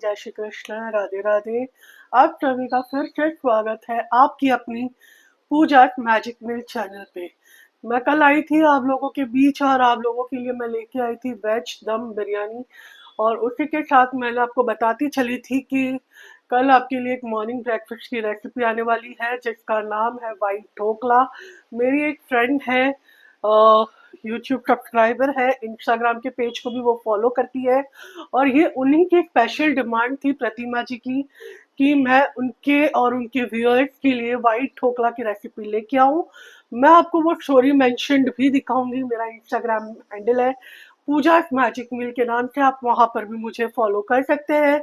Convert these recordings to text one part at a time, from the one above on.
जय श्री कृष्ण, राधे राधे। आप सभी का फिर से स्वागत है आपकी अपनी पूजा मैजिक मिल चैनल पे। मैं कल आई थी आप लोगों के बीच और आप लोगों के लिए मैं लेके आई थी वेज दम बिरयानी, और उसी के साथ मैंने आपको बताती चली थी कि कल आपके लिए एक मॉर्निंग ब्रेकफास्ट की रेसिपी आने वाली है जिसका नाम है वाइट ढोकला। मेरी एक फ्रेंड है, यूट्यूब सब्सक्राइबर है, इंस्टाग्राम के पेज को भी वो फॉलो करती है, और ये उन्हीं की स्पेशल डिमांड थी प्रतिमा जी की कि मैं उनके और उनके व्यूअर्स के लिए वाइट ढोकला की रेसिपी लेके आऊँ। मैं आपको वो स्टोरी मेंशन्ड भी दिखाऊंगी, मेरा इंस्टाग्राम हैंडल है पूजा मैजिक मिल के नाम से, आप वहां पर भी मुझे फॉलो कर सकते हैं।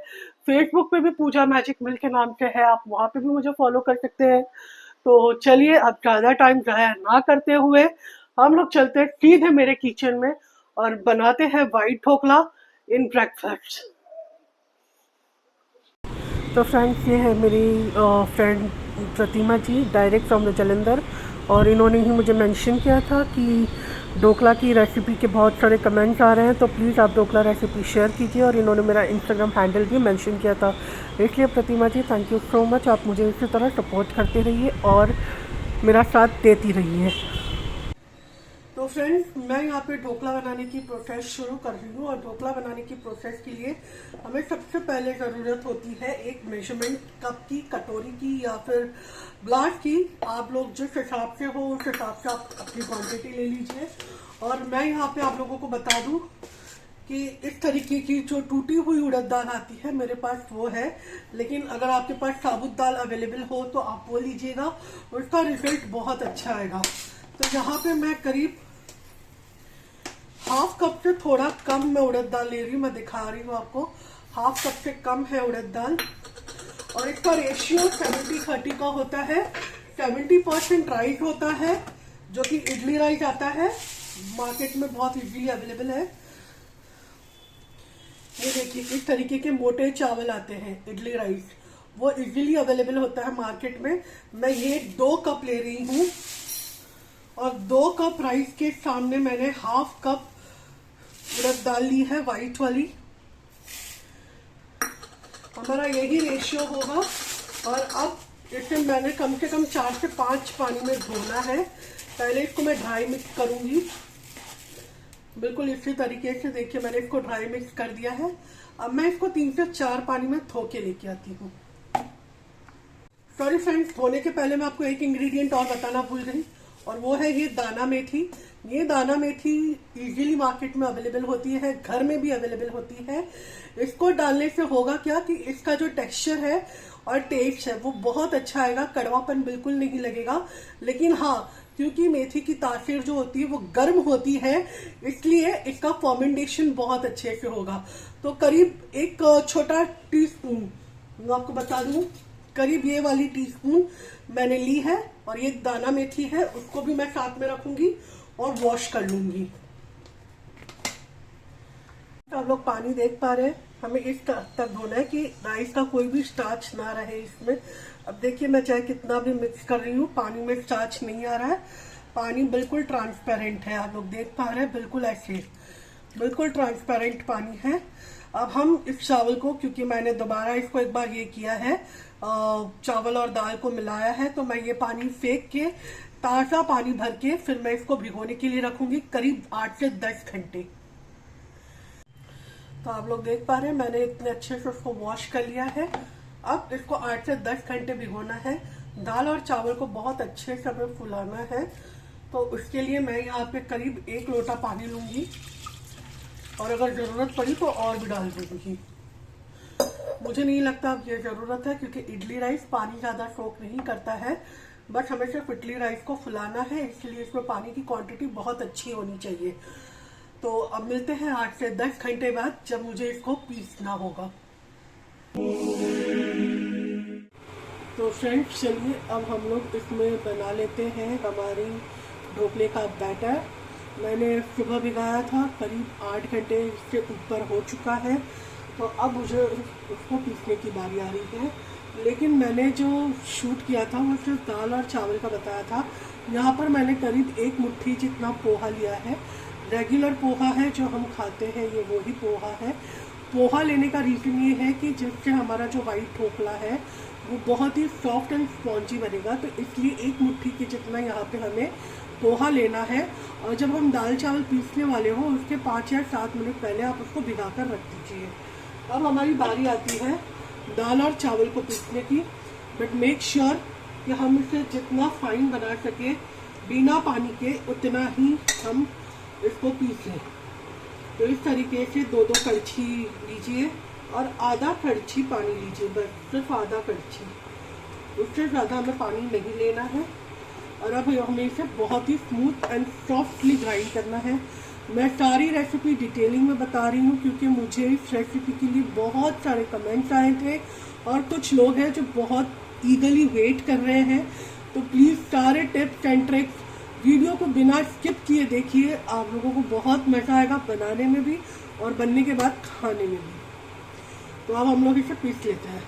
फेसबुक पे भी पूजा मैजिक मिल के नाम से है, आप वहां पे भी मुझे फॉलो कर सकते हैं। तो चलिए अब ज़्यादा टाइम ज़ाया ना करते हुए हम लोग चलते हैं सीधे मेरे किचन में और बनाते हैं वाइट ढोकला इन ब्रेकफास्ट। तो फ्रेंड्स, ये है मेरी friend Pratima ji, direct from the Jalandhar, और इन्होंने ही मुझे मेंशन किया था कि ढोकला की रेसिपी के बहुत सारे कमेंट्स आ रहे हैं, तो प्लीज़ आप ढोकला रेसिपी शेयर कीजिए, और इन्होंने मेरा इंस्टाग्राम हैंडल भी मेंशन किया था। इसलिए प्रतिमा जी, थैंक यू सो मच। आप मुझे इसी तरह सपोर्ट करते रहिए और मेरा साथ देती रहिए। तो फ्रेंड्स, मैं यहाँ पे ढोकला बनाने की प्रोसेस शुरू कर रही हूँ, और ढोकला बनाने की प्रोसेस के लिए हमें सबसे पहले ज़रूरत होती है एक मेजरमेंट कप की, कटोरी की या फिर ग्लास की। आप लोग जिस हिसाब से हो उस हिसाब से आप अपनी क्वांटिटी ले लीजिए। और मैं यहाँ पे आप लोगों को बता दूँ कि इस तरीके की जो टूटी हुई उड़द दाल आती है मेरे पास वो है, लेकिन अगर आपके पास साबुत दाल अवेलेबल हो तो आप वो लीजिएगा, उसका रिजल्ट बहुत अच्छा आएगा। तो यहाँ पे मैं करीब हाफ कप से थोड़ा कम मैं उड़द दाल ले रही हूँ, मैं दिखा रही हूँ आपको। हाफ कप से कम है उड़द दाल, और इसका रेशियो 70-30 का होता है। 70% राइस होता है जो कि इडली राइस आता है, मार्केट में बहुत इजीली अवेलेबल है। ये देखिए, इस तरीके के मोटे चावल आते हैं इडली राइस, वो इजीली अवेलेबल होता है मार्केट में। मैं ये 2 कप ले रही हूँ, और 2 कप राइस के सामने मैंने हाफ कप उड़द दाल ली है, वाइट वाली। हमारा यही रेशियो होगा। और अब इसे मैंने कम से कम 4 से 5 पानी में धोना है। पहले इसको मैं ड्राई मिक्स करूंगी, बिल्कुल इसी तरीके से। देखिए, मैंने इसको ड्राई मिक्स कर दिया है। अब मैं इसको 3 से 4 पानी में धो के लेके आती हूँ। सॉरी फ्रेंड्स, धोने के पहले मैं आपको एक इंग्रेडिएंट और बताना भूल गई, और वो है ये दाना मेथी। ये दाना मेथी इजीली मार्केट में अवेलेबल होती है, घर में भी अवेलेबल होती है। इसको डालने से होगा क्या कि इसका जो टेक्सचर है और टेस्ट है वो बहुत अच्छा आएगा, कड़वापन बिल्कुल नहीं लगेगा। लेकिन हाँ, क्योंकि मेथी की तासीर जो होती है वो गर्म होती है, इसलिए इसका फर्मेंटेशन बहुत अच्छे से होगा। तो करीब एक छोटा टीस्पून, मैं आपको बता दूं, करीब ये वाली टीस्पून मैंने ली है, और ये दाना मेथी है, उसको भी मैं साथ में रखूंगी और वॉश कर लूंगी। आप लोग पानी देख पा रहे हैं, हमें इस तक धोना है कि राइस का कोई भी स्टार्च ना रहे इसमें। अब देखिए, मैं चाहे कितना भी मिक्स कर रही हूँ, पानी में स्टार्च नहीं आ रहा है। पानी बिल्कुल ट्रांसपेरेंट है, आप लोग देख पा रहे हैं, बिल्कुल ऐसे बिल्कुल ट्रांसपेरेंट पानी है। अब हम इस चावल को, क्योंकि मैंने दोबारा इसको एक बार ये किया है, चावल और दाल को मिलाया है, तो मैं ये पानी फेंक के ताजा पानी भर के फिर मैं इसको भिगोने के लिए रखूंगी करीब 8 से 10 घंटे। तो आप लोग देख पा रहे हैं, मैंने इतने अच्छे से उसको वॉश कर लिया है। अब इसको 8 से 10 घंटे भिगोना है। दाल और चावल को बहुत अच्छे से हमें फुलाना है, तो उसके लिए मैं यहाँ पे करीब 1 लोटा पानी लूंगी, और अगर जरूरत पड़ी तो और भी डाल दूंगी। मुझे नहीं लगता अब ये जरूरत है, क्योंकि इडली राइस पानी ज्यादा सोक नहीं करता है, बट हमें सिर्फ इडली राइस को फुलाना है, इसलिए इसमें पानी की क्वांटिटी बहुत अच्छी होनी चाहिए। तो अब मिलते हैं 8 से 10 घंटे बाद, जब मुझे इसको पीसना होगा। तो फ्रेंड्स, चलिए अब हम लोग इसमें बना लेते हैं हमारी ढोकले का बैटर। मैंने सुबह भिगाया था, करीब 8 घंटे से ऊपर हो चुका है, तो अब मुझे उसको पीसने की बारी आ रही है। लेकिन मैंने जो शूट किया था वो सिर्फ दाल और चावल का बताया था। यहाँ पर मैंने करीब 1 मुट्ठी जितना पोहा लिया है। रेगुलर पोहा है जो हम खाते हैं, ये वही पोहा है, पोहा लेने का रीज़न ये है कि जिससे हमारा जो वाइट ढोकला है वो बहुत ही सॉफ्ट एंड स्पॉन्जी बनेगा, तो इसलिए एक मुट्ठी के जितना यहाँ पे हमें पोहा लेना है। और जब हम दाल चावल पीसने वाले हो उसके 5 या 7 मिनट पहले आप उसको भिगा कर रख दीजिए। अब हमारी बारी आती है दाल और चावल को पीसने की, बट मेक श्योर कि हम इसे जितना फाइन बना सके बिना पानी के उतना ही हम इसको पीस लें। तो इस तरीके से 2-2 कड़छी लीजिए और आधा कड़छी पानी लीजिए, बस सिर्फ आधा कड़छी, उससे ज़्यादा हमें पानी नहीं लेना है। और अब हमें इसे बहुत ही स्मूथ एंड सॉफ्टली ग्राइंड करना है। मैं सारी रेसिपी डिटेलिंग में बता रही हूँ क्योंकि मुझे इस रेसिपी के लिए बहुत सारे कमेंट्स आए थे और कुछ लोग हैं जो बहुत ईगरली वेट कर रहे हैं। तो प्लीज़ सारे टिप्स एंड ट्रिक्स वीडियो को बिना स्किप किए देखिए, आप लोगों को बहुत मज़ा आएगा बनाने में भी और बनने के बाद खाने में भी। तो अब हम लोग इसे पीस लेते हैं।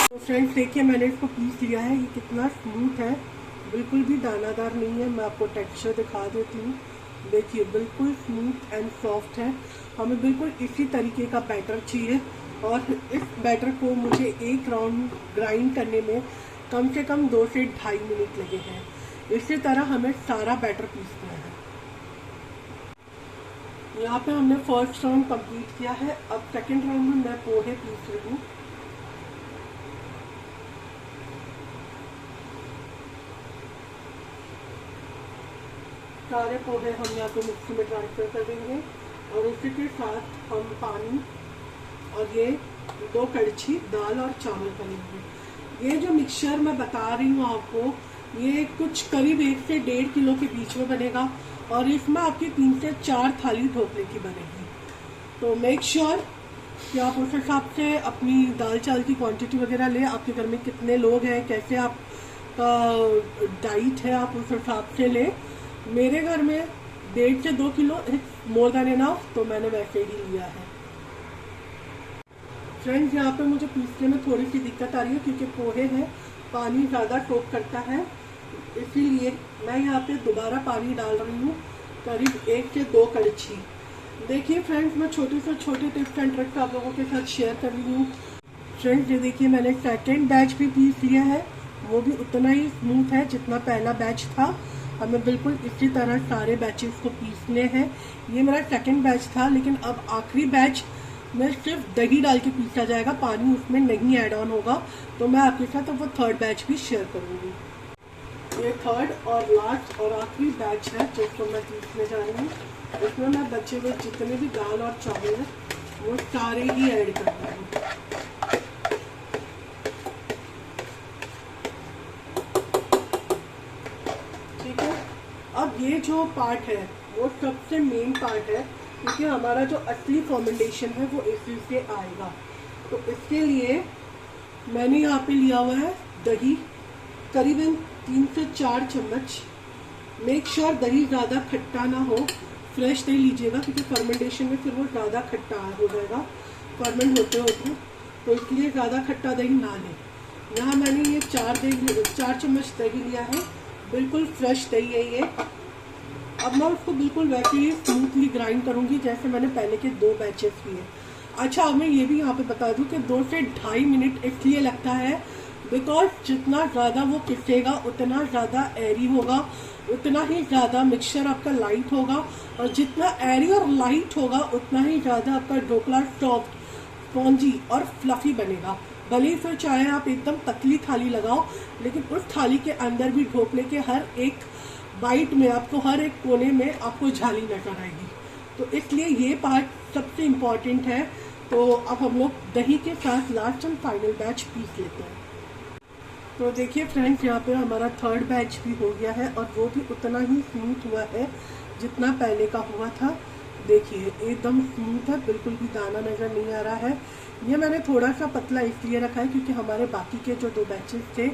तो फ्रेंड्स देखिए मैंने इसको पीस लिया है, ये कितना स्मूथ है, बिल्कुल भी दानादार नहीं है। मैं आपको टेक्सचर दिखा देती हूँ, देखिए बिल्कुल स्मूथ एंड सॉफ्ट है। हमें बिल्कुल इसी तरीके का बैटर चाहिए और इस बैटर को मुझे एक राउंड ग्राइंड करने में कम से कम 2 से 2.5 मिनट लगे हैं। इसी तरह हमें सारा बैटर पीसना है। यहाँ पे हमने फर्स्ट राउंड कंप्लीट किया है। अब सेकंड राउंड में मैं पोहे पीस रही हूँ। सारे पोहे हम यहाँ पे मिक्सी में ट्रांसफर कर देंगे और उसी के साथ हम पानी और ये 2 कड़छी दाल और चावल करेंगे। ये जो मिक्सचर मैं बता रही हूँ आपको, ये कुछ करीब 1 से 1.5 किलो के बीच में बनेगा और इसमें आपकी 3 से 4 थाली ढोकले की बनेगी। तो मेक श्योर कि आप उस हिसाब से अपनी दाल चावल की क्वांटिटी वगैरह ले, आपके घर में कितने लोग हैं, कैसे आपका डाइट है, आप उस हिसाब से ले। मेरे घर में 1.5 से 2 किलो मोर देन इनफ, तो मैंने वैसे ही लिया है। फ्रेंड्स यहाँ पे मुझे पीसने में थोड़ी सी दिक्कत आ रही है क्योंकि पोहे हैं, पानी ज़्यादा सोक करता है, इसीलिए मैं यहाँ पे दोबारा पानी डाल रही हूँ, करीब 1 से 2 कड़छी। देखिए फ्रेंड्स मैं छोटे से छोटे टिप्स एंड ट्रिक्स आप लोगों के साथ शेयर कर रही हूँ। फ्रेंड्स ये देखिए मैंने सेकेंड बैच भी पीस लिया है, वो भी उतना ही स्मूथ है जितना पहला बैच था। हमें बिल्कुल इसी तरह सारे बैचेस को पीसने हैं। ये मेरा सेकेंड बैच था, लेकिन अब आखिरी बैच में सिर्फ दही डाल के पीसा जाएगा, पानी उसमें नहीं ऐड ऑन होगा। तो मैं आपके साथ वो थर्ड बैच भी शेयर करूँगी। ये थर्ड और लास्ट और आखिरी बैच है जिसको मैं पीसने जा रही हूँ। इसमें मैं बचे हुए जितने भी दाल और चावल हैं वो सारे ही ऐड कर रही हूँ। ठीक है, अब ये जो पार्ट है वो सबसे मेन पार्ट है क्योंकि हमारा जो असली फर्मेंटेशन है वो इसी से आएगा। तो इसके लिए मैंने यहाँ पे लिया हुआ है दही, करीबन 3 से 4 चम्मच। मेक श्योर दही ज़्यादा खट्टा ना हो, फ्रेश दही लीजिएगा क्योंकि फर्मेंटेशन में फिर वो ज़्यादा खट्टा हो जाएगा फर्मेंट होते होते, तो इसलिए ज़्यादा खट्टा दही ना लें। यहाँ मैंने ये 4 चम्मच दही लिया है, बिल्कुल फ्रेश दही है ये। अब मैं उसको बिल्कुल वैसे ही स्मूथली ग्राइंड करूँगी जैसे मैंने पहले के 2 बैचेस किए। अच्छा अब मैं ये भी यहाँ पे बता दूँ कि 2 से 2.5 मिनट इसलिए लगता है बिकॉज जितना ज़्यादा वो पिसेगा उतना ज़्यादा एरी होगा, उतना ही ज़्यादा मिक्सचर आपका लाइट होगा, और जितना एरी और लाइट होगा उतना ही ज़्यादा आपका ढोकला सॉफ्ट, स्पॉन्जी और फ्लफी बनेगा। भले ही फिर चाहे आप एकदम पतली थाली लगाओ, लेकिन उस थाली के अंदर भी ढोकले के हर एक बाइट में आपको, हर एक कोने में आपको झाली नजर आएगी। तो इसलिए ये पार्ट सबसे इम्पॉर्टेंट है। तो अब हम लोग दही के साथ last and final batch piece लेते हैं। तो देखिए फ्रेंड्स यहाँ पे हमारा थर्ड बैच भी हो गया है और वो भी उतना ही स्मूथ हुआ है जितना पहले का हुआ था। देखिए एकदम स्मूथ है, बिल्कुल भी दाना नज़र नहीं आ रहा है। ये मैंने थोड़ा सा पतला इसलिए रखा है क्योंकि हमारे बाकी के जो 2 बैचेस थे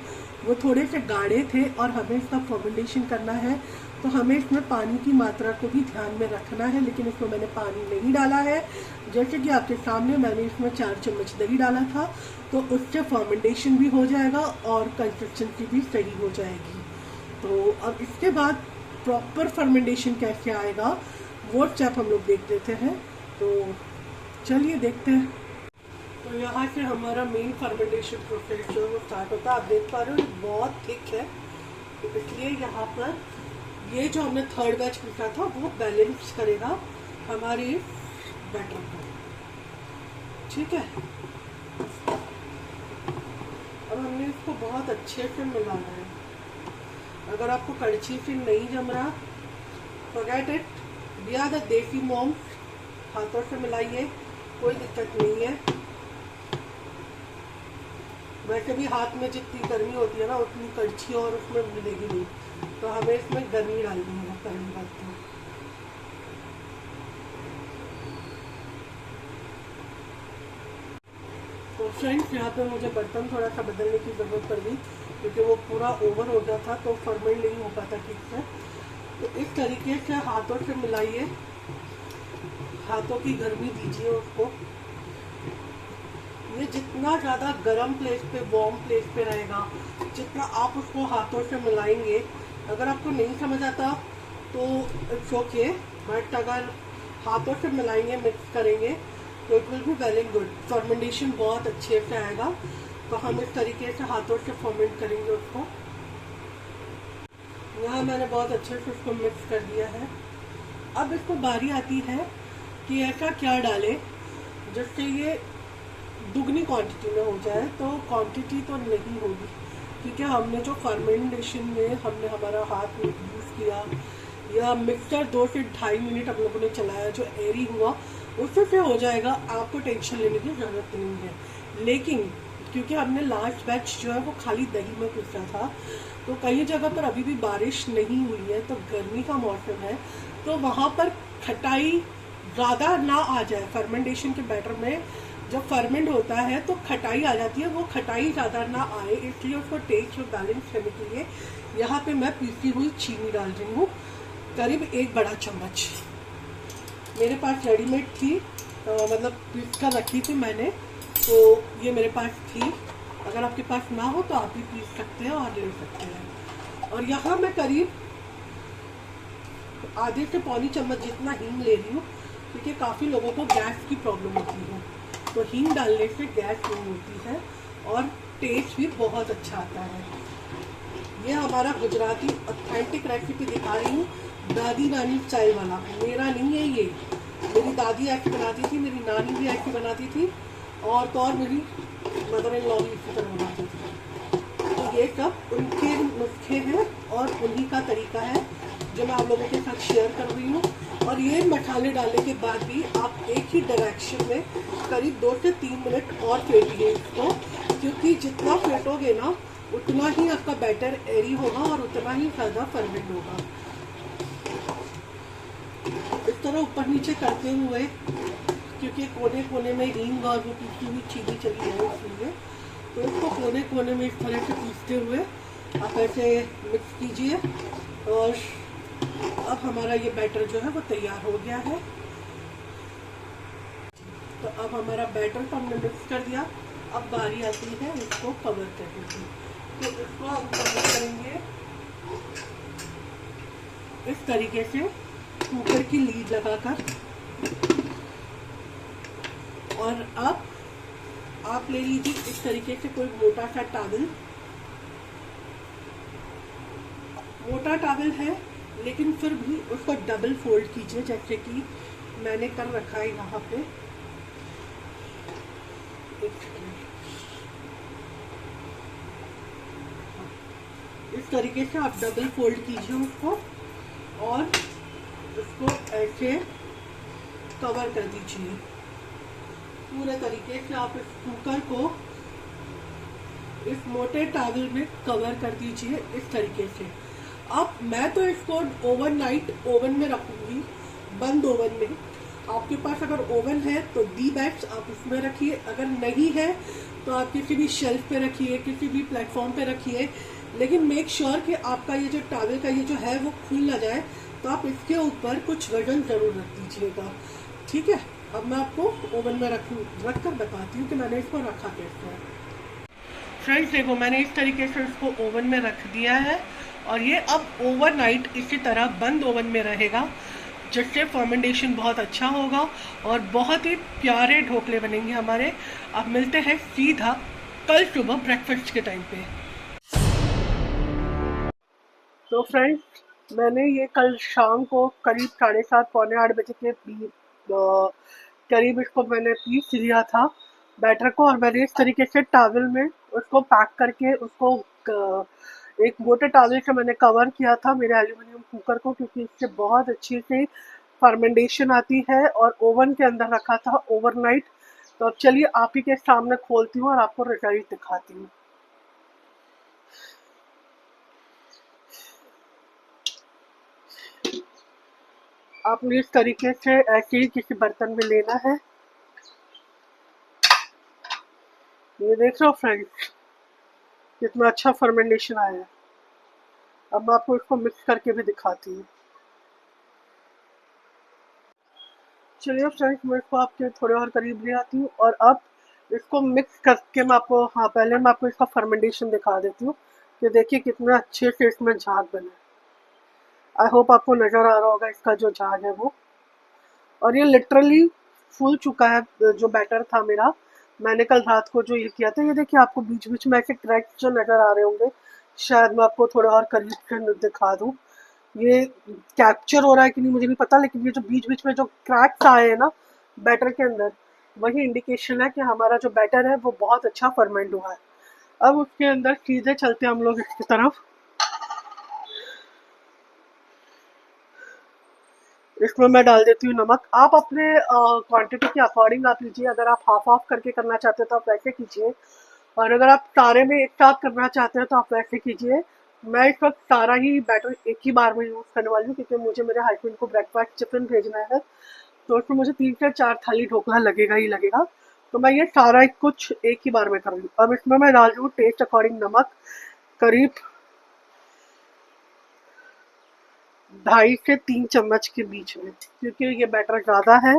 वो थोड़े से गाढ़े थे और हमें इसका फर्मेंटेशन करना है, तो हमें इसमें पानी की मात्रा को भी ध्यान में रखना है। लेकिन इसमें मैंने पानी नहीं डाला है, जैसे कि आपके सामने मैंने इसमें 4 चम्मच दही डाला था, तो उससे फर्मेंटेशन भी हो जाएगा और कंसिस्टेंसी भी सही हो जाएगी। तो अब इसके बाद प्रॉपर फर्मेंटेशन कैसे आएगा वो स्टेप हम लोग देख लेते हैं। तो चलिए देखते हैं। तो यहाँ से हमारा मेन फर्मेंटेशन प्रोसेस जो है वो स्टार्ट होता है। आप देख पा रहे हो ये बहुत थिक है, तो इसलिए यहाँ पर ये जो हमने थर्ड बैच लिखा था वो बैलेंस करेगा हमारे बैटर को। ठीक है, अब हमने इसको बहुत अच्छे से मिलाना है। अगर आपको कड़छी से नहीं जम रहा, forget it, we are the desi mom, हाथों से मिलाइए, कोई दिक्कत नहीं है। वैसे भी हाथ में जितनी गर्मी होती है ना उतनी कड़छी और उसमें मिलेगी नहीं, तो हमें इसमें गर्मी डालनी है पहली बात तो फ्रेंड्स यहाँ पे मुझे बर्तन थोड़ा सा बदलने की ज़रूरत पड़ गई क्योंकि वो पूरा ओवर हो गया था, तो फर्मेंट नहीं हो पाता ठीक से। तो इस तरीके से हाथों से मिलाइए, हाथों की गर्मी दीजिए उसको। ये जितना ज़्यादा गर्म प्लेस पे, वार्म प्लेस पे रहेगा, जितना आप उसको हाथों से मिलाएंगे। अगर आपको नहीं समझ आता तो इट्स ओके, बट अगर हाथों से मिलाएंगे, मिक्स करेंगे तो it will be very good. Fermentation बहुत अच्छे से आएगा। तो हम इस तरीके से हाथों से फर्मेंट करेंगे उसको। यहाँ मैंने बहुत अच्छे से उसको मिक्स कर दिया है। अब इसको बारी आती है कि ऐसा क्या डालें जिससे ये दुगनी क्वांटिटी में हो जाए। तो क्वांटिटी तो नहीं होगी क्योंकि हमने जो फर्मेंटेशन में हमने हमारा हाथ यूज़ किया या मिक्सर 2 से 2.5 मिनट हम लोगों ने चलाया, जो एरी हुआ उससे से हो जाएगा, आपको टेंशन लेने की ज़रूरत नहीं है। लेकिन क्योंकि हमने लास्ट बैच जो है वो खाली दही में पीसा था, तो कई जगह पर अभी भी बारिश नहीं हुई है, तो गर्मी का मौसम है, तो वहाँ पर खटाई ज़्यादा ना आ जाए। फर्मेंटेशन के बैटर में जब फर्मेंट होता है तो खटाई आ जाती है, वो खटाई ज़्यादा ना आए, इसलिए उसको टेस्ट और बैलेंस करने के लिए यहाँ पे मैं पीसी हुई चीनी डाल रही हूँ, करीब 1 बड़ा चम्मच। मेरे पास रेडीमेड थी, मतलब पीस कर रखी थी मैंने, तो ये मेरे पास थी। अगर आपके पास ना हो तो आप भी पीस सकते हैं और ले सकते हैं। और यहाँ मैं करीब आधे से पौनी चम्मच जितना हींग ले रही हूँ क्योंकि काफ़ी लोगों को गैस की प्रॉब्लम होती है, तो हींग डालने से गैस नहीं होती है और टेस्ट भी बहुत अच्छा आता है। ये हमारा गुजराती ऑथेंटिक रेसिपी दिखा रही हूँ, दादी नानी स्टाइल वाला, मेरा नहीं है ये। मेरी दादी ऐसी बनाती थी, मेरी नानी भी ऐसी बनाती थी, और तो और मेरी मदर इन लॉ भी इसी तरह बनाती थी। तो ये सब उनके नुस्खे हैं और उन्हीं का तरीका है जो मैं आप लोगों के साथ शेयर कर रही हूँ। और ये मसाले डालने के बाद भी आप एक ही डायरेक्शन में करीब 2 से 3 मिनट और फेंटिए इसको, क्योंकि जितना फेंटोगे ना उतना ही आपका बैटर एरी होगा और उतना ही ज़्यादा फर्मेंट होगा। इस तरह ऊपर नीचे करते हुए, क्योंकि कोने कोने में हींग और वो पीसी हुई चीनी चली है इसलिए, तो इसको कोने कोने में इस तरह से पीसते हुए आप ऐसे मिक्स कीजिए। और अब हमारा ये बैटर जो है वो तैयार हो गया है। तो अब हमारा बैटर तो हमने मिक्स कर दिया, अब बारी आती है इसको कवर करने की। तो इसको हम कवर करेंगे इस तरीके से कुकर की लीड लगाकर। और अब आप ले लीजिए इस तरीके से कोई मोटा सा टॉवल। मोटा टॉवल है लेकिन फिर भी उसको डबल फोल्ड कीजिए, जैसे कि मैंने कर रखा है यहाँ पे। इस तरीके से आप डबल फोल्ड कीजिए उसको और उसको ऐसे कवर कर दीजिए। पूरे तरीके से आप इस कुकर को इस मोटे टॉवल में कवर कर दीजिए इस तरीके से। अब मैं तो इसको ओवरनाइट ओवन में रखूंगी, बंद ओवन में। आपके पास अगर ओवन है तो दी बैग्स आप उसमें रखिए, अगर नहीं है तो आप किसी भी शेल्फ पे रखिए, किसी भी प्लेटफॉर्म पे रखिए, लेकिन मेक श्योर कि आपका ये जो टॉवल का ये जो है वो खुल ना जाए। तो आप इसके ऊपर कुछ वजन ज़रूर रख दीजिएगा, ठीक है। अब मैं आपको ओवन में रख कर बताती हूँ कि मैंने इसको रखा कैसे है। फ्रेंड्स देखो, मैंने इस तरीके से इसको ओवन में रख दिया है और ये अब ओवरनाइट इसी तरह बंद ओवन में रहेगा। जिससे फर्मेंटेशन बहुत अच्छा होगा और बहुत ही प्यारे ढोकले बनेंगे हमारे। अब मिलते हैं सीधा कल सुबह ब्रेकफास्ट के टाइम पे। तो फ्रेंड्स, मैंने ये कल शाम को करीब 7:30 पौने 8 बजे के करीब इसको मैंने पीस लिया था बैटर को, और मैंने इस तरीके से टॉवल में उसको पैक करके उसको एक मोटे टॉवल से मैंने कवर किया था मेरे एल्यूमिनियम कुकर को, क्योंकि इससे बहुत अच्छी से फर्मेंटेशन आती है, और ओवन के अंदर रखा था ओवरनाइट। तो अब चलिए आप ही के सामने खोलती हूँ और आपको रिजल्ट दिखाती हूँ। आपने इस तरीके से ऐसे ही किसी बर्तन में लेना है। ये देख रहे हो फ्रेंड्स, कितना अच्छा फर्मेंटेशन आया है। अब मैं आपको इसको मिक्स करके भी दिखाती हूँ। चलिए फ्रेंड्स, मैं इसको आपके थोड़े और करीब ले आती हूँ, और अब इसको मिक्स करके मैं आपको, हाँ पहले मैं आपको इसका फर्मेंटेशन दिखा देती हूँ कि देखिए कितना अच्छे से इसमें झाग बना है। आई होप आपको नज़र आ रहा होगा इसका जो झाग है वो। और ये लिटरली फूल चुका है जो बैटर था मेरा, मैंने कल रात को जो ये किया था। ये देखिए आपको बीच बीच में ऐसे क्रैक्स जो नज़र आ रहे होंगे, शायद मैं आपको थोड़ा और करीब से दिखा दूँ। ये कैप्चर हो रहा है कि नहीं मुझे नहीं पता, लेकिन ये जो बीच बीच में जो क्रैक्स आए हैं ना बैटर के अंदर, वही इंडिकेशन है कि हमारा जो बैटर है वो बहुत अच्छा फर्मेंट हुआ है। अब उसके अंदर सीधे चलते हैं हम लोग इसकी तरफ। इसमें मैं डाल देती हूँ नमक। आप अपने क्वांटिटी के अकॉर्डिंग आप लीजिए। अगर आप हाफ हाफ करके करना चाहते हो तो आप वैसे कीजिए, और अगर आप सारे में एक साथ करना चाहते हो तो आप वैसे कीजिए। मैं इस वक्त सारा ही बैटर एक ही बार में यूज़ करने वाली हूँ, क्योंकि मुझे मेरे हस्बैंड को ब्रेकफास्ट टिफिन भेजना है, तो उसमें मुझे 3 से 4 थाली ढोकला लगेगा ही लगेगा। तो मैं ये सारा कुछ एक ही बार में कर रही हूँ। अब इसमें मैं डाल रही हूँ टेस्ट अकॉर्डिंग नमक, करीब 2.5 से 3 चम्मच के बीच में, क्योंकि ये बैटर ज़्यादा है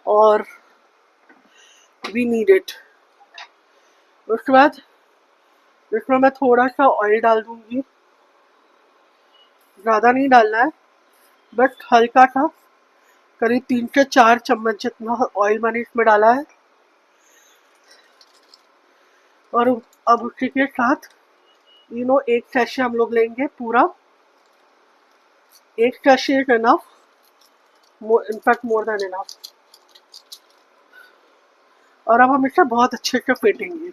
और वी नीड इट। उसके बाद इसमें मैं थोड़ा सा ऑयल डाल दूंगी, ज़्यादा नहीं डालना है, बस हल्का सा, करीब 3 से 4 चम्मच जितना ऑयल मैंने इसमें डाला है। और अब उसी के साथ एक सैशे हम लोग लेंगे पूरा। एक sachet is enough, in fact more than enough. और अब हम इसे बहुत अच्छे से फेंटेंगे।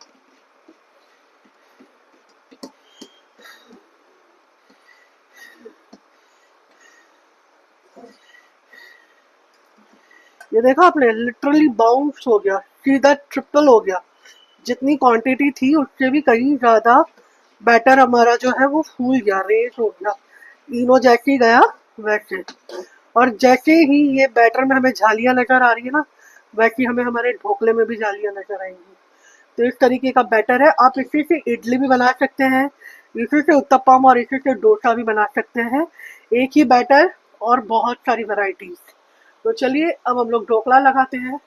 ये देखा आपने, लिटरली बाउंस हो गया, सीधा ट्रिपल हो गया। जितनी क्वांटिटी थी उससे भी कहीं ज्यादा बैटर हमारा जो है वो फूल गया, रेस हो गया। इनो जैसे ही गया वैसे, और जैसे ही ये बैटर में हमें झालियां नजर आ रही है ना, वैसे हमें हमारे ढोकले में भी झालियां नजर आएंगी। तो इस तरीके का बैटर है। आप इसी से इडली भी बना सकते हैं, इसी से उत्तपम और इसी से डोसा भी बना सकते हैं। एक ही बैटर और बहुत सारी वैरायटीज। तो चलिए अब हम लोग ढोकला लगाते हैं।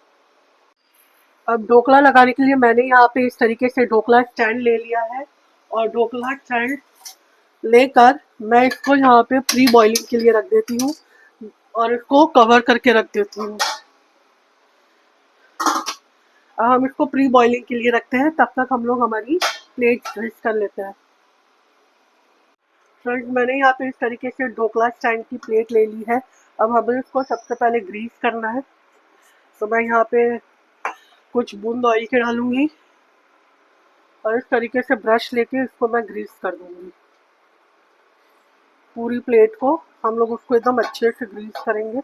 अब ढोकला लगाने के लिए मैंने यहाँ पे इस तरीके से ढोकला स्टैंड ले लिया है, और ढोकला स्टैंड लेकर मैं इसको यहाँ पे प्री बॉइलिंग के लिए रख देती हूँ, और इसको कवर करके रख देती हूँ। अब हम इसको प्री बॉइलिंग के लिए रखते हैं, तब तक हम लोग हमारी प्लेट ग्रीस कर लेते हैं। फ्रेंड्स, मैंने यहाँ पे इस तरीके से ढोकला स्टैंड की प्लेट ले ली है। अब हमें इसको सबसे पहले ग्रीस करना है। तो मैं यहाँ पे कुछ बूंद ऑयल के डालूंगी, और इस तरीके से ब्रश लेके इसको मैं ग्रीस कर दूंगी। पूरी प्लेट को हम लोग उसको एकदम अच्छे से ग्रीस करेंगे।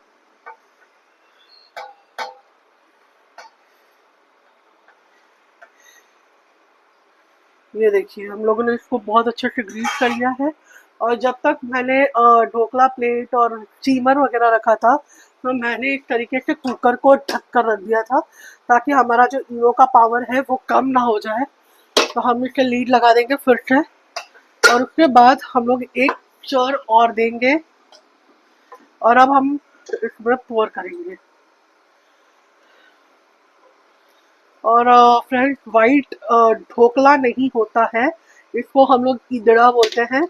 ये देखिए, हम लोगों ने इसको बहुत अच्छे से ग्रीस कर लिया है। और जब तक मैंने ढोकला प्लेट और स्टीमर वगैरह रखा था, तो मैंने इस तरीके से कुकर को ढक कर रख दिया था, ताकि हमारा जो इनो का पावर है वो कम ना हो जाए। तो हम इसके लीड लगा देंगे फिर से, और उसके बाद हम लोग एक चर और देंगे, और अब हम इसमें पोर करेंगे। और फ्रेंड्स, वाइट ढोकला नहीं होता है, इसको हम लोग ईदड़ा बोलते हैं।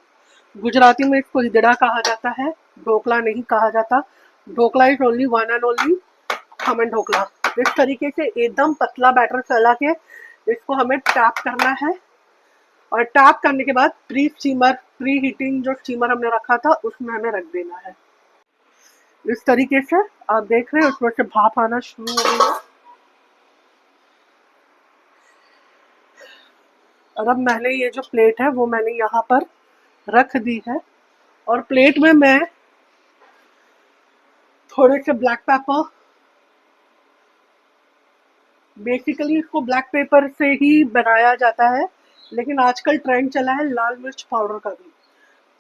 गुजराती में इसको ईदड़ा कहा जाता है, ढोकला नहीं कहा जाता। Dhokla is only one and only khaman dhokla. इस तरीके से एकदम पतला बैटर फैला के इसको हमें टैप करना है, और टैप करने के बाद प्री हीटिंग जो स्टीमर हमने रखा था उसमें हमें रख देना है। इस तरीके से आप देख रहे हैं उसमें से भाप आना शुरू हो गई है। और अब मैंने ये जो प्लेट है वो मैंने यहाँ पर रख दी है, और प्लेट में मैं थोड़े से ब्लैक पेपर, बेसिकली इसको ब्लैक पेपर से ही बनाया जाता है, लेकिन आजकल ट्रेंड चला है लाल मिर्च पाउडर का भी,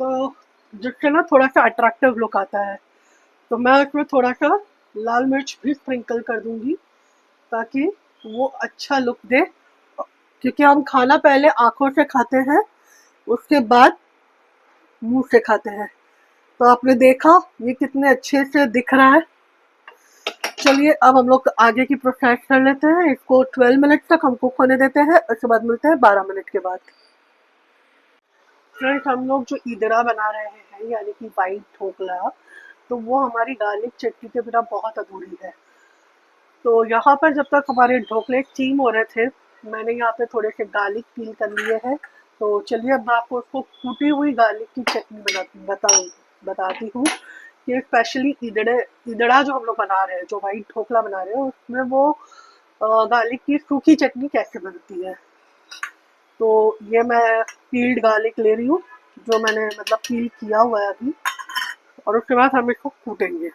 तो जिससे ना थोड़ा सा अट्रैक्टिव लुक आता है। तो मैं इसमें थोड़ा सा लाल मिर्च भी स्प्रिंकल कर दूंगी ताकि वो अच्छा लुक दे, क्योंकि हम खाना पहले आंखों से खाते हैं उसके बाद मुंह से खाते हैं। तो आपने देखा ये कितने अच्छे से दिख रहा है। चलिए अब हम लोग आगे की प्रोसेस कर लेते हैं। इसको 12 मिनट तक हम कुक होने देते हैं, उसके बाद मिलते हैं 12 मिनट के बाद। फ्रेंड्स, हम लोग जो ईदड़ा बना रहे हैं यानी कि वाइट ढोकला, तो वो हमारी गार्लिक चटनी के बिना बहुत अधूरी है। तो यहाँ पर जब तक हमारे ढोकले स्टीम हो रहे थे, मैंने यहाँ पे थोड़े से गार्लिक पील कर लिए हैं। तो चलिए अब मैं आपको उसको कूटी हुई गार्लिक की चटनी बताती हूँ कि स्पेशली ईदड़ा जो हम लोग बना रहे हैं, जो वाइट ढोकला बना रहे हैं, उसमें वो गार्लिक की सूखी चटनी कैसे बनती है। तो ये मैं पील्ड गार्लिक ले रही हूँ, जो मैंने मतलब पील किया हुआ है अभी, और उसके बाद हम इसको कूटेंगे।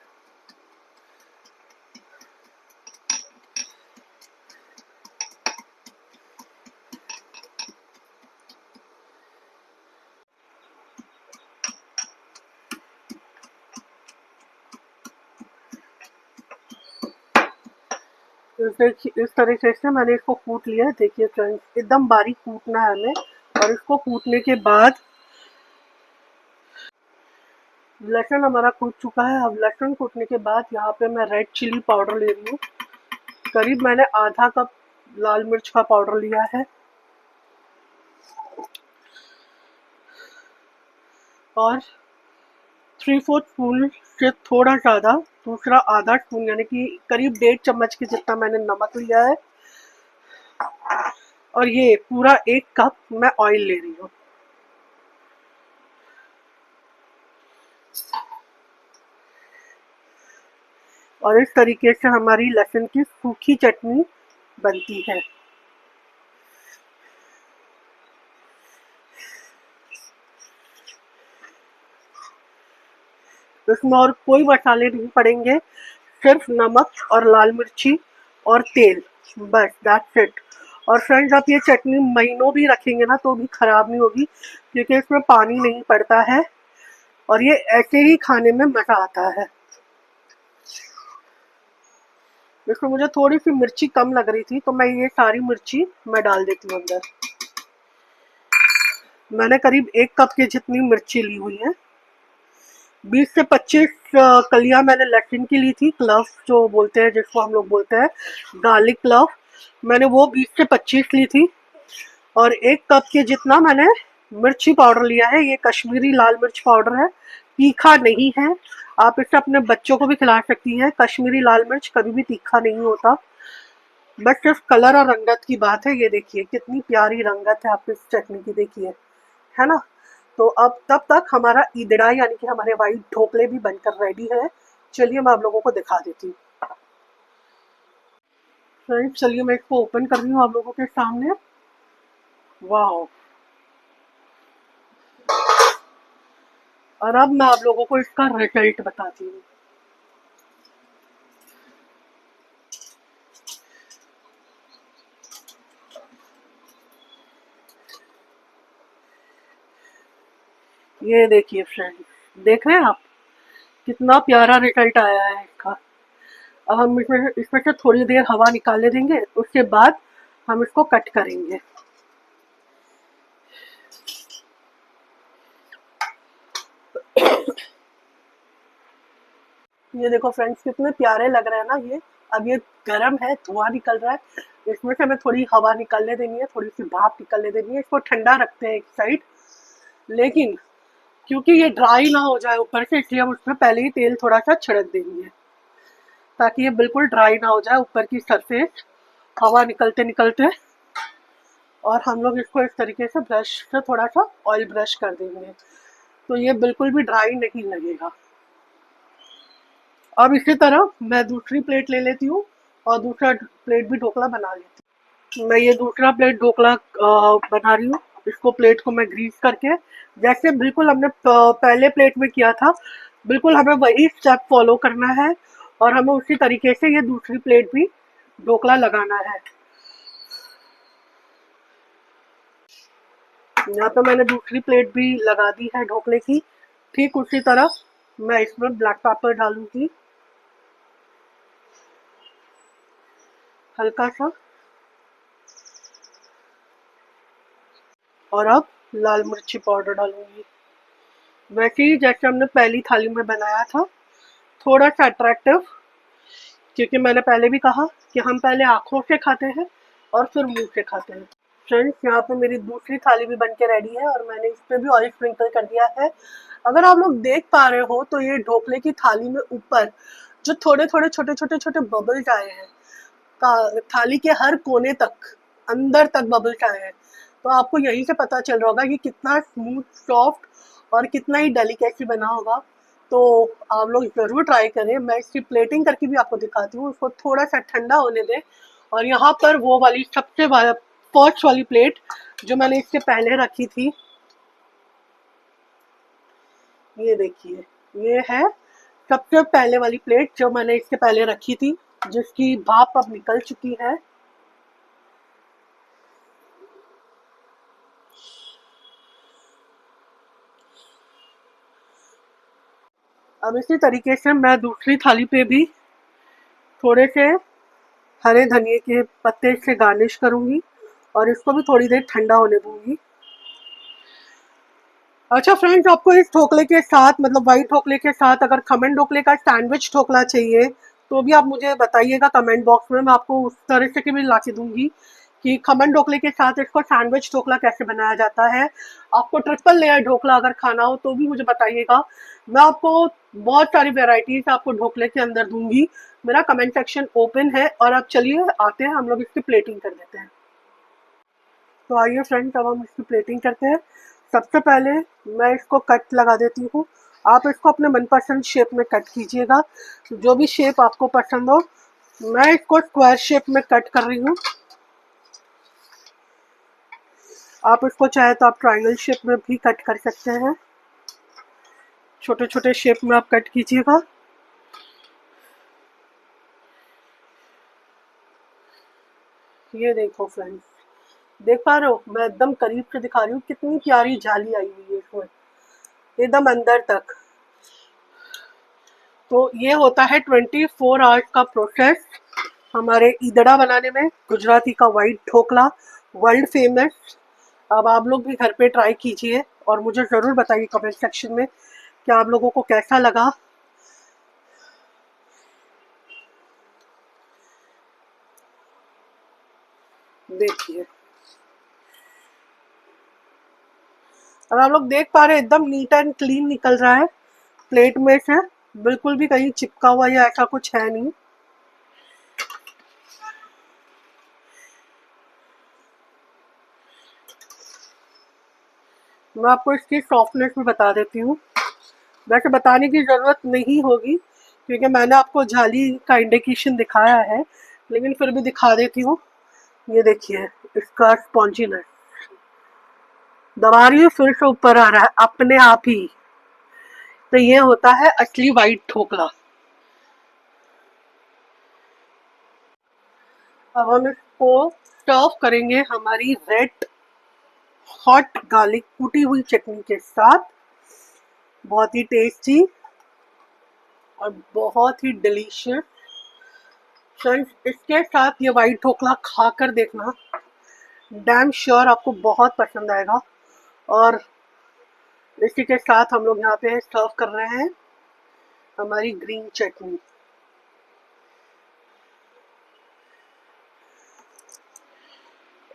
इस तरीके से मैंने इसको कूट लिया है। देखिए फ्रेंड्स, एकदम बारीक कूटना है हमें, और इसको कूटने के बाद लहसुन हमारा कूट चुका है। अब लहसुन कूटने के बाद यहाँ पे मैं रेड चिली पाउडर ले रही हूँ। करीब मैंने आधा कप लाल मिर्च का पाउडर लिया है, और 3/4 स्पून से थोड़ा ज़्यादा दूसरा आधा स्पून यानी कि करीब 1.5 चम्मच के जितना मैंने नमक लिया है, और ये पूरा 1 कप मैं ऑयल ले रही हूँ। और इस तरीके से हमारी लहसुन की सूखी चटनी बनती है। इसमें और कोई मसाले नहीं पड़ेंगे, सिर्फ नमक और लाल मिर्ची और तेल, बस दैट्स इट। और फ्रेंड्स, आप ये चटनी महीनों भी रखेंगे ना तो भी खराब नहीं होगी, क्योंकि इसमें पानी नहीं पड़ता है, और ये ऐसे ही खाने में मजा आता है। इसमें मुझे थोड़ी सी मिर्ची कम लग रही थी, तो मैं ये सारी मिर्ची मैं डाल देती हूँ अंदर। मैंने करीब 1 कप की जितनी मिर्ची ली हुई है। 20 से 25 कलियां मैंने लहसुन की ली थी, क्लव जो बोलते हैं, जिसको हम लोग बोलते हैं गार्लिक क्लव, मैंने वो 20 से 25 ली थी। और 1 कप के जितना मैंने मिर्ची पाउडर लिया है। ये कश्मीरी लाल मिर्च पाउडर है, तीखा नहीं है। आप इसे अपने बच्चों को भी खिला सकती हैं। कश्मीरी लाल मिर्च कभी भी तीखा नहीं होता, बस सिर्फ कलर और रंगत की बात है। ये देखिए कितनी प्यारी रंगत है, आप इस चटनी की देखिए, है ना। तो अब तब तक हमारा ईदड़ा यानी कि हमारे वाइट ढोकले भी बनकर रेडी है। चलिए मैं आप लोगों को दिखा देती हूँ। फ्रेंड्स, चलिए मैं इसको ओपन कर रही हूँ आप लोगों के सामने। वाह! और अब मैं आप लोगों को इसका रिजल्ट बताती हूँ। ये देखिए फ्रेंड्स, देख रहे हैं आप कितना प्यारा रिजल्ट आया है इसका। अब हम इसमें से थोड़ी देर हवा निकालने देंगे, उसके बाद हम इसको कट करेंगे। ये देखो फ्रेंड्स, कितने प्यारे लग रहे हैं ना ये। अब ये गर्म है, धुआं निकल रहा है, इसमें से हमें थोड़ी हवा निकालने देनी है, थोड़ी सी भाप निकलने देनी है। इसको ठंडा रखते हैं एक साइड। लेकिन क्योंकि ये ड्राई ना हो जाए ऊपर से, इसलिए हम उसमें पहले ही तेल थोड़ा सा छिड़क देंगे ताकि ये बिल्कुल ड्राई ना हो जाए ऊपर की सरफेस हवा निकलते निकलते। और हम लोग इसको इस तरीके से ब्रश से थोड़ा सा ऑयल ब्रश कर देंगे तो ये बिल्कुल भी ड्राई नहीं लगेगा। अब इसी तरह मैं दूसरी प्लेट ले लेती हूँ और दूसरा प्लेट भी ढोकला बना लेती हूँ। मैं ये दूसरा प्लेट ढोकला बना रही हूँ। इसको प्लेट को मैं ग्रीस करके, जैसे बिल्कुल हमने पहले प्लेट में किया था, बिल्कुल हमें वही स्टेप फॉलो करना है और हमें उसी तरीके से ये दूसरी प्लेट भी ढोकला लगाना है। यहाँ पे मैंने दूसरी प्लेट भी लगा दी है ढोकले की। ठीक उसी तरह मैं इसमें ब्लैक पेपर डालूंगी हल्का सा, और अब लाल मिर्ची पाउडर डालूंगी वैसे ही जैसे हमने पहली थाली में बनाया था, थोड़ा सा अट्रैक्टिव। क्योंकि मैंने पहले भी कहा कि हम पहले आंखों से खाते हैं और फिर मुंह से खाते हैं। फ्रेंड्स, यहाँ पे मेरी दूसरी थाली भी बनके रेडी है और मैंने इस पे भी ऑयल स्प्रिंकल कर दिया है। अगर आप लोग देख पा रहे हो तो ये ढोकले की थाली में ऊपर जो थोड़े थोड़े छोटे छोटे छोटे बबल्स आए हैं, थाली के हर कोने तक अंदर तक बबल्स आए हैं, तो आपको यहीं से पता चल रहा होगा कि कितना स्मूथ सॉफ्ट और कितना ही डेलिकेटली बना होगा। तो आप लोग जरूर ट्राई करें। मैं इसकी प्लेटिंग करके भी आपको दिखाती हूँ। उसको थोड़ा सा ठंडा होने दें। और यहाँ पर वो वाली सबसे फर्स्ट वाली प्लेट जो मैंने इसके पहले रखी थी, ये देखिए, ये है सबसे पहले वाली प्लेट जो मैंने इसके पहले रखी थी, जिसकी भाप अब निकल चुकी है। अब इसी तरीके से मैं दूसरी थाली पे भी थोड़े से हरे धनिए के पत्ते से गार्निश करूंगी और इसको भी थोड़ी देर ठंडा होने दूंगी। अच्छा फ्रेंड्स, आपको इस ढोकले के साथ, मतलब वाइट ढोकले के साथ, अगर खमन ढोकले का सैंडविच ढोकला चाहिए तो भी आप मुझे बताइएगा कमेंट बॉक्स में। मैं आपको उस तरह से भी ला के दूंगी कि खमन ढोकले के साथ इसको सैंडविच ढोकला कैसे बनाया जाता है। आपको ट्रिपल लेयर ढोकला अगर खाना हो तो भी मुझे बताइएगा। मैं आपको बहुत सारी वेराइटीज आपको ढोकले के अंदर दूंगी। मेरा कमेंट सेक्शन ओपन है। और अब चलिए आते हैं, हम लोग इसकी प्लेटिंग कर देते हैं। तो आइए फ्रेंड्स, अब हम इसकी प्लेटिंग करते हैं। सबसे पहले मैं इसको कट लगा देती हूँ। आप इसको अपने मनपसंद शेप में कट कीजिएगा, जो भी शेप आपको पसंद हो। मैं इसको स्क्वायर शेप में कट कर रही हूँ। आप इसको चाहे तो आप ट्रायंगल शेप में भी कट कर सकते हैं। छोटे छोटे शेप में आप कट कीजिएगा। ये देखो फ्रेंड्स, देख पा रहे हो, मैं एकदम करीब से दिखा रही हूँ कितनी प्यारी जाली आई हुई है इसमें, एकदम अंदर तक। तो ये होता है 24 आवर्स का प्रोसेस हमारे ईदड़ा बनाने में। गुजराती का वाइट ढोकला, वर्ल्ड फेमस। अब आप लोग भी घर पे ट्राई कीजिए और मुझे ज़रूर बताइए कमेंट सेक्शन में कि आप लोगों को कैसा लगा। देखिए, और आप लोग देख पा रहे हैं एकदम नीट एंड क्लीन निकल रहा है प्लेट में से। बिल्कुल भी कहीं चिपका हुआ या ऐसा कुछ है नहीं। मैं आपको इसकी सॉफ्टनेस भी बता देती हूँ। वैसे बताने की ज़रूरत नहीं होगी क्योंकि मैंने आपको जाली का इंडिकेशन दिखाया है, लेकिन फिर भी दिखा देती हूँ। ये देखिए, इसका स्पॉन्जीनेस दबा रही हूँ, फिर से ऊपर आ रहा है अपने आप ही। तो ये होता है असली वाइट ढोकला। अब हम इसको सर्व करेंगे हमारी रेड हॉट गार्लिक कुटी हुई चटनी के साथ। बहुत ही टेस्टी और बहुत ही डिलीशियस। फ्रेंड्स, इसके साथ ये वाइट ढोकला खा कर देखना, डैम श्योर आपको बहुत पसंद आएगा। और इसी के साथ हम लोग यहाँ पे सर्व कर रहे हैं हमारी ग्रीन चटनी।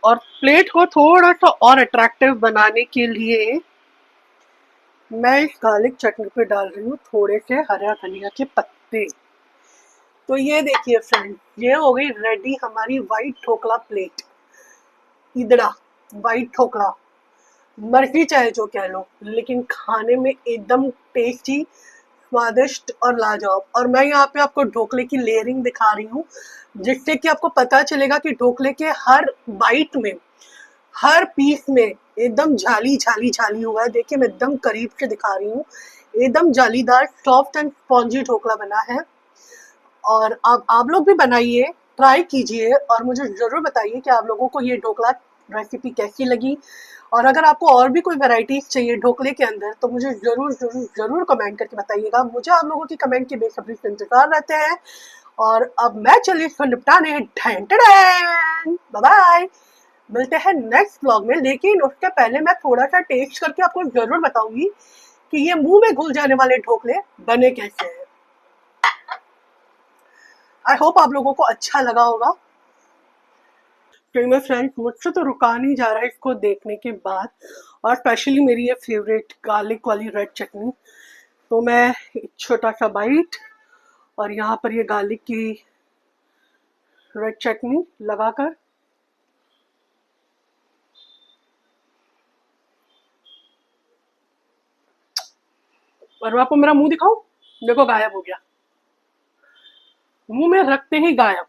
और प्लेट को थोड़ा सा और अट्रैक्टिव बनाने के लिए मैं इस गार्लिक चटनी पे डाल रही हूँ थोड़े से हरा धनिया के पत्ते। तो ये देखिए फ्रेंड, ये हो गई रेडी हमारी white dhokla plate. Idada white dhokla, मर्जी चाहे जो कह लो, लेकिन खाने में एकदम टेस्टी, स्वादिष्ट और लाजवाब। और मैं यहाँ पे आपको ढोकले की लेयरिंग दिखा रही हूँ, जिससे कि आपको पता चलेगा कि ढोकले के हर बाइट में, हर पीस में एकदम जाली जाली जाली हुआ है। देखिए मैं एकदम करीब से दिखा रही हूँ, एकदम जालीदार सॉफ्ट एंड स्पॉन्जी ढोकला बना है। और अब आप लोग भी बनाइए, ट्राई कीजिए और मुझे ज़रूर बताइए कि आप लोगों को ये ढोकला रेसिपी कैसी लगी। और अगर आपको और भी कोई वैरायटीज चाहिए ढोकले के अंदर तो मुझे ज़रूर ज़रूर ज़रूर कमेंट करके बताइएगा। मुझे आप लोगों की कमेंट के बेसब्री से इंतजार रहते हैं। और अब मैं चलिए इसको निपटाने, बाय बाय। मिलते हैं नेक्स्ट व्लॉग में, लेकिन उससे पहले मैं थोड़ा सा टेस्ट करके आपको ज़रूर बताऊंगी कि ये मुंह में घुल जाने वाले ढोकले बने कैसे हैं। आई होप आप लोगों को अच्छा लगा होगा। तो मेरे फ्रेंड्स, मुझसे तो रुका नहीं जा रहा है इसको देखने के बाद, और स्पेशली मेरी ये फेवरेट गार्लिक वाली रेड चटनी। तो मैं एक छोटा सा बाइट और यहाँ पर ये गार्लिक की रेड चटनी लगाकर, और मैं आपको मेरा मुंह दिखाऊं, देखो गायब हो गया, मुंह में रखते ही गायब।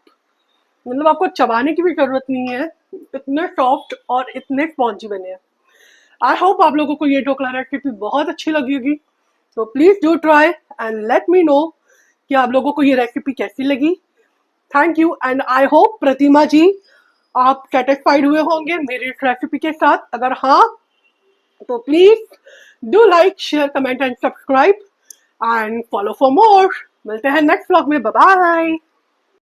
मतलब आपको चबाने की भी जरूरत नहीं है, इतने सॉफ्ट और इतने स्पॉन्जी बने हैं। आई होप आप लोगों को ये ढोकला रेसिपी बहुत अच्छी लगी होगी। तो please do try and let me know कि आप लोगों को ये रेसिपी कैसी लगी। Thank you and I hope Pratima ji आप सेटिस्फाइड हुए होंगे मेरी इस रेसिपी के साथ। अगर हाँ तो please do like share comment and subscribe and follow for more. मिलते हैं नेक्स्ट व्लॉग में, बाय बाय।